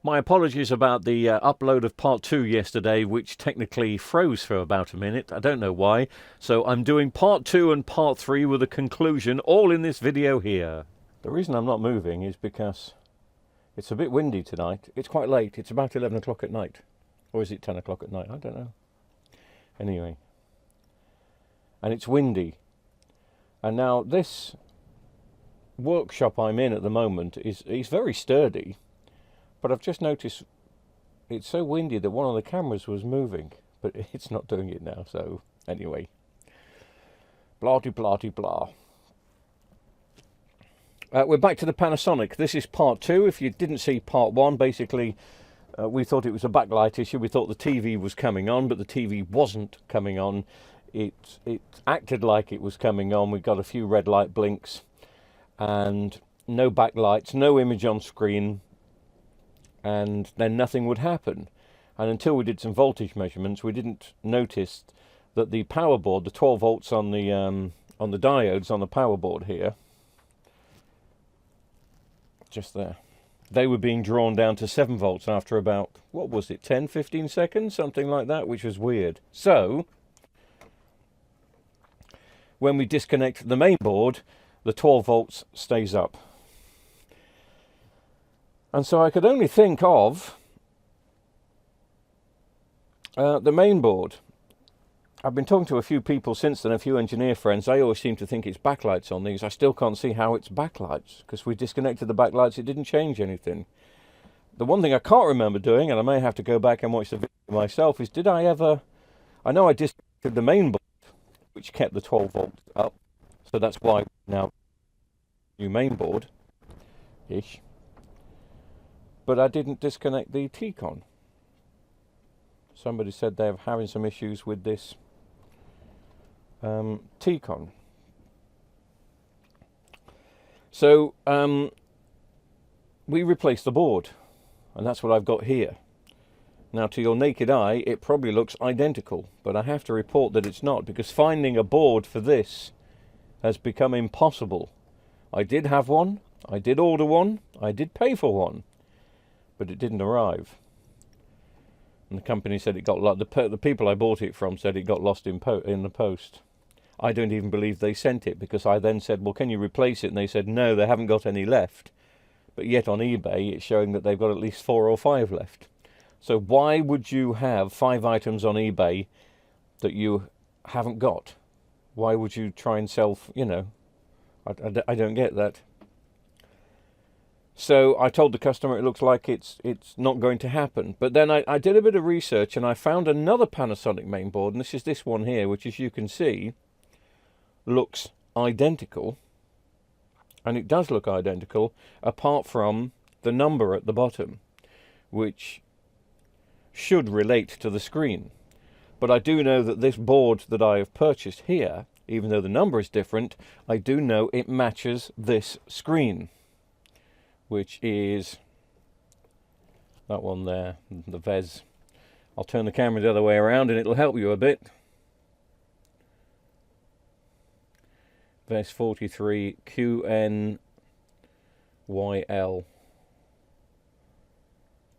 My apologies about the upload of part 2 yesterday, which technically froze for about a minute. I don't know why. So I'm doing part 2 and part 3 with a conclusion, all in this video here. The reason I'm not moving is because it's a bit windy tonight. It's quite late. It's about 11 o'clock at night. Or is it 10 o'clock at night? I don't know. Anyway. And it's windy. And now this workshop I'm in at the moment is very sturdy. But I've just noticed it's so windy that one of the cameras was moving, but it's not doing it now. So anyway, blah. We're back to the Panasonic. This is part 2. If you didn't see part 1, basically we thought it was a backlight issue. We thought the TV was coming on, but the TV wasn't coming on. It acted like it was coming on. We got a few red light blinks and no backlights, no image on screen. And then nothing would happen. And until we did some voltage measurements, we didn't notice that the power board, the 12 volts on the diodes on the power board here, just there, they were being drawn down to 7 volts after about, what was it, 10-15 seconds, something like that, which was weird. So when we disconnect the main board, the 12 volts stays up. And so I could only think of the main board. I've been talking to a few people since then, a few engineer friends. They always seem to think it's backlights on these. I still can't see how it's backlights, because we disconnected the backlights, it didn't change anything. The one thing I can't remember doing, and I may have to go back and watch the video myself, is did I ever... I know I disconnected the main board, which kept the 12 volts up. So that's why now new main board-ish. But I didn't disconnect the T-con. Somebody said they're having some issues with this T-con. So we replaced the board, and that's what I've got here. Now, to your naked eye, it probably looks identical, but I have to report that it's not, because finding a board for this has become impossible. I did have one, I did order one, I did pay for one, but it didn't arrive. And the company said it got lost. The people I bought it from said it got lost in the post. I don't even believe they sent it, because I then said, well, can you replace it? And they said, no, they haven't got any left. But yet on eBay, it's showing that they've got at least 4 or 5 left. So why would you have 5 items on eBay that you haven't got? Why would you try and sell, you know, I don't get that. So I told the customer it looks like it's not going to happen. But then I did a bit of research and I found another Panasonic mainboard, and this is this one here, which, as you can see, looks identical. And it does look identical, apart from the number at the bottom, which should relate to the screen. But I do know that this board that I have purchased here, even though the number is different, I do know it matches this screen, which is that one there, the VES. I'll turn the camera the other way around and it'll help you a bit. VES 43 QNYL.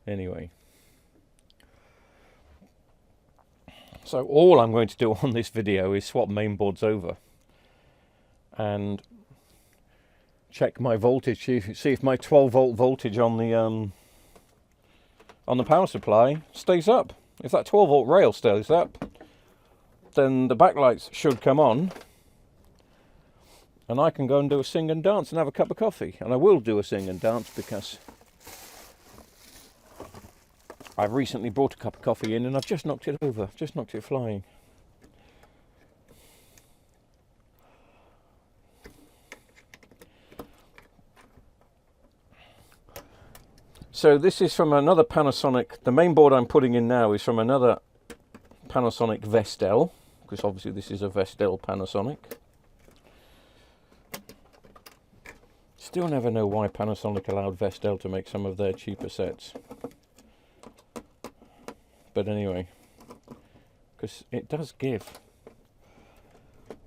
Anyway. So all I'm going to do on this video is swap mainboards over and check my voltage, see if my 12 volt voltage on the power supply stays up. If that 12 volt rail stays up, then the backlights should come on, and I can go and do a sing and dance and have a cup of coffee. And I will do a sing and dance, because I've recently brought a cup of coffee in and I've just knocked it over, just knocked it flying. So this is from another Panasonic. The main board I'm putting in now is from another Panasonic Vestel, because obviously this is a Vestel Panasonic. Still never know why Panasonic allowed Vestel to make some of their cheaper sets. But anyway, because it does give,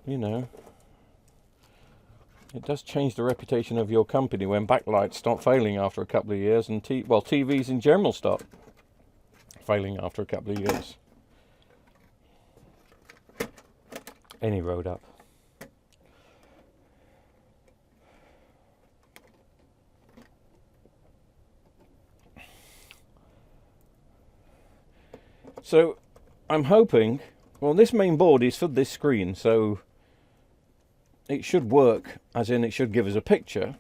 you know, It does change the reputation of your company when backlights start failing after a couple of years, and TVs in general start failing after a couple of years. Any road up. So I'm hoping, well, this main board is for this screen, so it should work, as in it should give us a picture.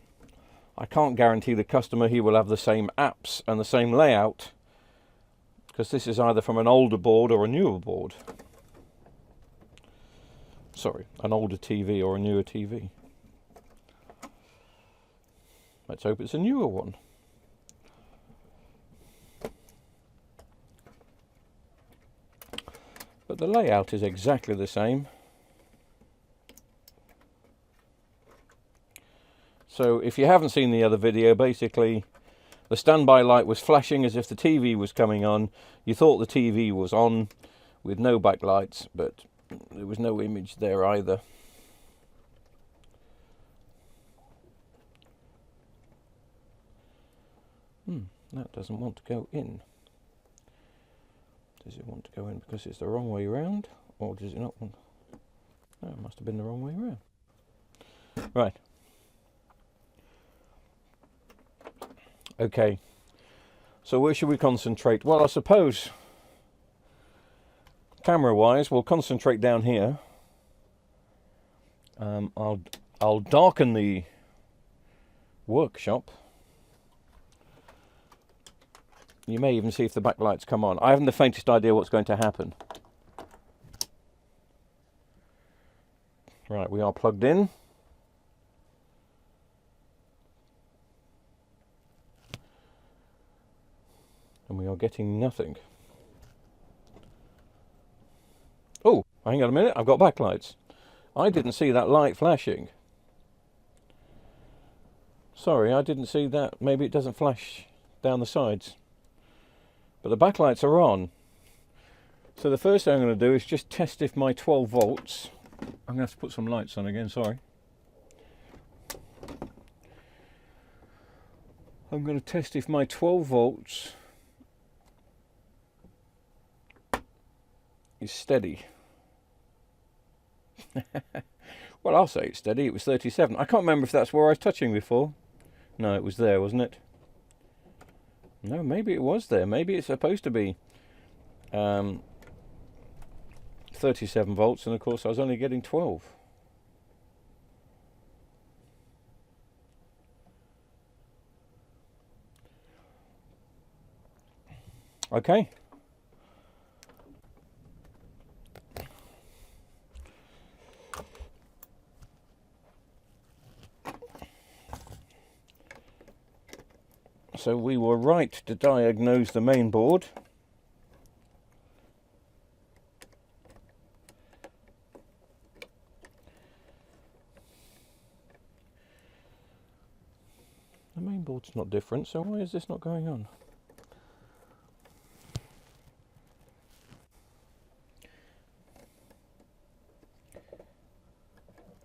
I can't guarantee the customer he will have the same apps and the same layout, because this is either from an older board or a newer board. Sorry, an older TV or a newer TV. Let's hope it's a newer one. But the layout is exactly the same. So if you haven't seen the other video, basically the standby light was flashing as if the TV was coming on. You thought the TV was on with no backlights, but there was no image there either. That doesn't want to go in. Does it want to go in because it's the wrong way around, or does it not want? No, it must have been the wrong way around. Right. Okay. So where should we concentrate? Well, I suppose camera-wise, we'll concentrate down here. I'll darken the workshop. You may even see if the backlights come on. I haven't the faintest idea what's going to happen. Right, we are plugged in. And we are getting nothing. Oh, hang on a minute, I've got backlights. I didn't see that light flashing. Sorry, I didn't see that. Maybe it doesn't flash down the sides. But the backlights are on. So the first thing I'm going to do is just test if my 12 volts... I'm going to have to put some lights on again, sorry. I'm going to test if my 12 volts is steady. Well, I'll say it's steady. It was 37. I can't remember if that's where I was touching before. No, it was there, wasn't it? No, maybe it was there. Maybe it's supposed to be 37 volts, and of course I was only getting 12. Okay. So we were right to diagnose the main board. The main board's not different, so why is this not going on?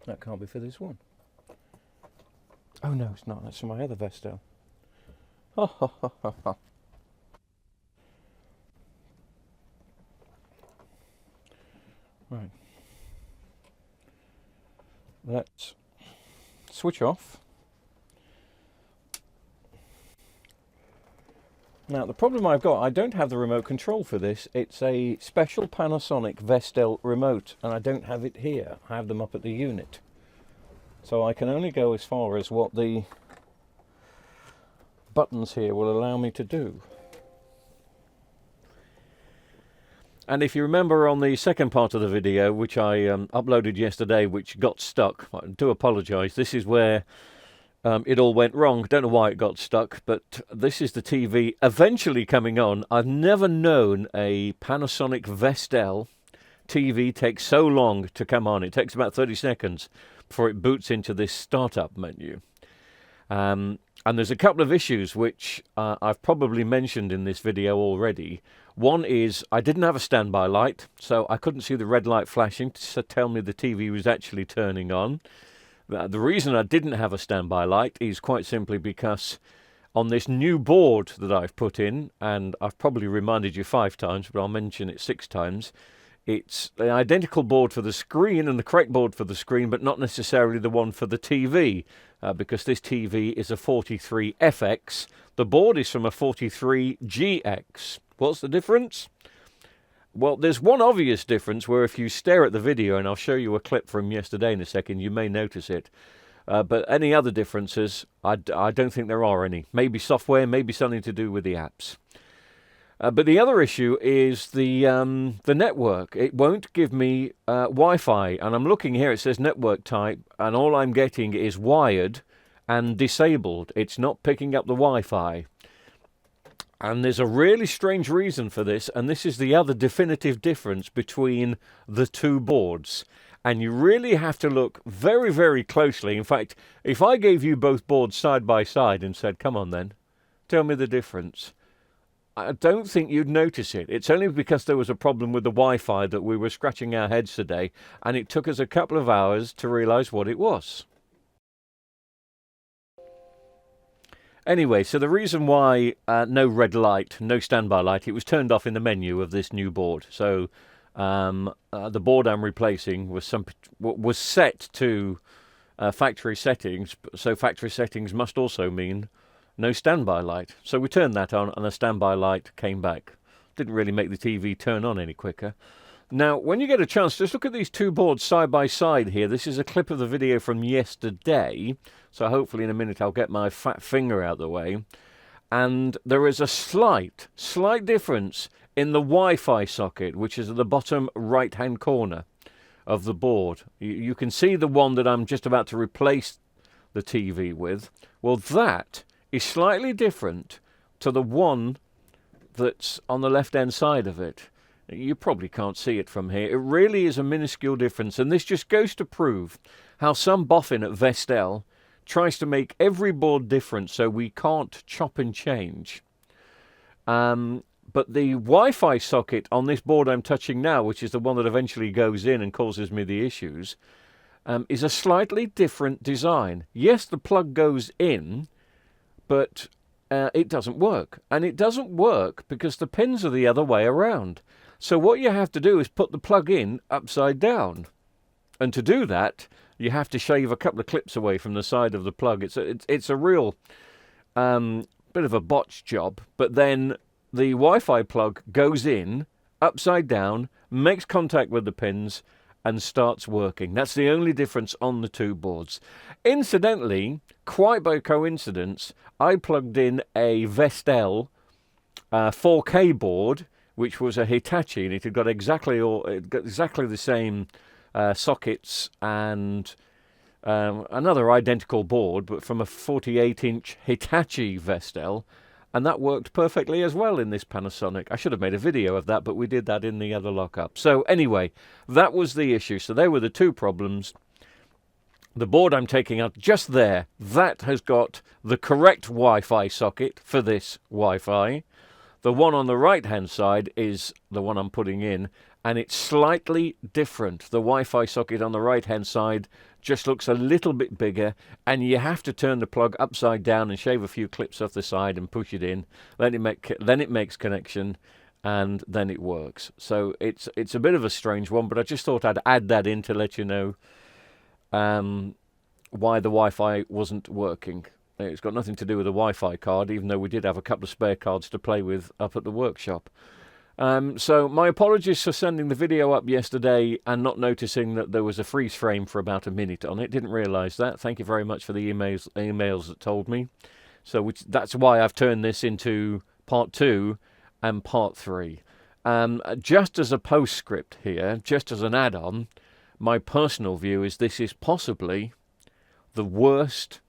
That can't be for this one. Oh no, it's not. That's for my other Vestel. Ha ha ha ha ha. Right. Let's switch off. Now the problem I've got, I don't have the remote control for this. It's a special Panasonic Vestel remote, and I don't have it here. I have them up at the unit. So I can only go as far as what the buttons here will allow me to do. And if you remember on the second part of the video, which I uploaded yesterday, which got stuck, I do apologise. This is where it all went wrong. Don't know why it got stuck, but this is the TV eventually coming on. I've never known a Panasonic Vestel TV take so long to come on. It takes about 30 seconds before it boots into this startup menu. And there's a couple of issues which I've probably mentioned in this video already. One is I didn't have a standby light, so I couldn't see the red light flashing to tell me the TV was actually turning on. The reason I didn't have a standby light is quite simply because on this new board that I've put in, and I've probably reminded you 5 times, but I'll mention it 6 times, it's the identical board for the screen and the correct board for the screen, but not necessarily the one for the TV, because this TV is a 43FX. The board is from a 43GX. What's the difference? Well, there's one obvious difference where if you stare at the video, and I'll show you a clip from yesterday in a second, you may notice it. But any other differences, I don't think there are any. Maybe software, maybe something to do with the apps. But the other issue is the network. It won't give me Wi-Fi, and I'm looking here, it says network type, and all I'm getting is wired and disabled. It's not picking up the Wi-Fi. And there's a really strange reason for this, and this is the other definitive difference between the two boards. And you really have to look very, very closely. In fact, if I gave you both boards side by side and said, come on then, tell me the difference, I don't think you'd notice it. It's only because there was a problem with the Wi-Fi that we were scratching our heads today, and it took us a couple of hours to realise what it was. Anyway, so the reason why no red light, no standby light, it was turned off in the menu of this new board. So the board I'm replacing was set to factory settings, so factory settings must also mean no standby light. So we turned that on and the standby light came back. Didn't really make the TV turn on any quicker. Now, when you get a chance, just look at these two boards side by side here. This is a clip of the video from yesterday, so hopefully in a minute I'll get my fat finger out of the way. And there is a slight difference in the Wi-Fi socket, which is at the bottom right-hand corner of the board. You can see the one that I'm just about to replace the TV with. Well, that is slightly different to the one that's on the left-hand side of it. You probably can't see it from here. It really is a minuscule difference, and this just goes to prove how some boffin at Vestel tries to make every board different so we can't chop and change. But the Wi-Fi socket on this board I'm touching now, which is the one that eventually goes in and causes me the issues, is a slightly different design. Yes, the plug goes in, but it doesn't work. And it doesn't work because the pins are the other way around. So what you have to do is put the plug in upside down. And to do that, you have to shave a couple of clips away from the side of the plug. It's a real bit of a botched job. But then the Wi-Fi plug goes in upside down, makes contact with the pins, and starts working. That's the only difference on the two boards. Incidentally, quite by coincidence, I plugged in a Vestel 4K board, which was a Hitachi, and it had got exactly the same sockets and another identical board, but from a 48-inch Hitachi Vestel, and that worked perfectly as well in this Panasonic. I should have made a video of that, but we did that in the other lockup. So anyway, that was the issue. So there were the two problems. The board I'm taking out just there, that has got the correct Wi-Fi socket for this Wi-Fi. The one on the right-hand side is the one I'm putting in, and it's slightly different. The Wi-Fi socket on the right-hand side just looks a little bit bigger, and you have to turn the plug upside down and shave a few clips off the side and push it in. Then it makes connection, and then it works. So it's a bit of a strange one, but I just thought I'd add that in to let you know why the Wi-Fi wasn't working. It's got nothing to do with the Wi-Fi card, even though we did have a couple of spare cards to play with up at the workshop. So my apologies for sending the video up yesterday and not noticing that there was a freeze frame for about a minute on it. Didn't realise that. Thank you very much for the emails that told me. So that's why I've turned this into part 2 and part 3. Just as a postscript here, just as an add-on, my personal view is this is possibly the worst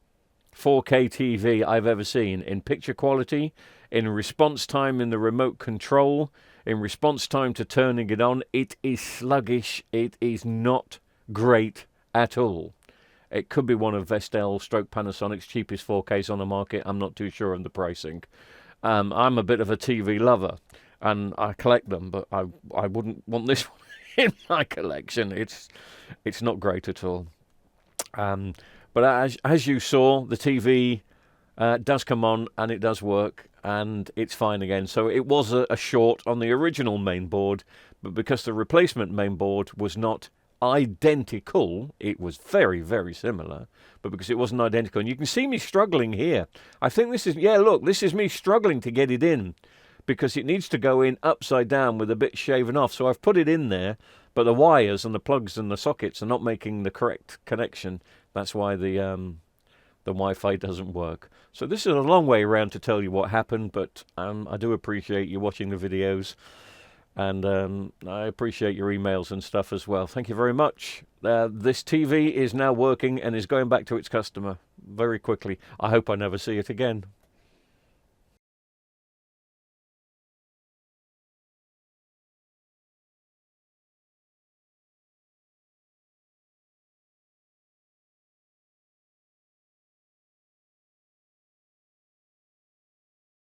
4K TV I've ever seen in picture quality, in response time in the remote control, in response time to turning it on. It is sluggish. It is not great at all. It could be one of Vestel / Panasonic's cheapest 4Ks on the market. I'm not too sure on the pricing. I'm a bit of a TV lover, and I collect them, but I wouldn't want this one in my collection. It's not great at all. But as you saw, the TV does come on and it does work and it's fine again. So it was a short on the original main board, but because the replacement main board was not identical, it was very, very similar, but because it wasn't identical, and you can see me struggling here. I think this is, yeah, look, this is me struggling to get it in because it needs to go in upside down with a bit shaven off. So I've put it in there, but the wires and the plugs and the sockets are not making the correct connection. That's why the Wi-Fi doesn't work. So this is a long way around to tell you what happened, but I do appreciate you watching the videos, and I appreciate your emails and stuff as well. Thank you very much. This TV is now working and is going back to its customer very quickly. I hope I never see it again.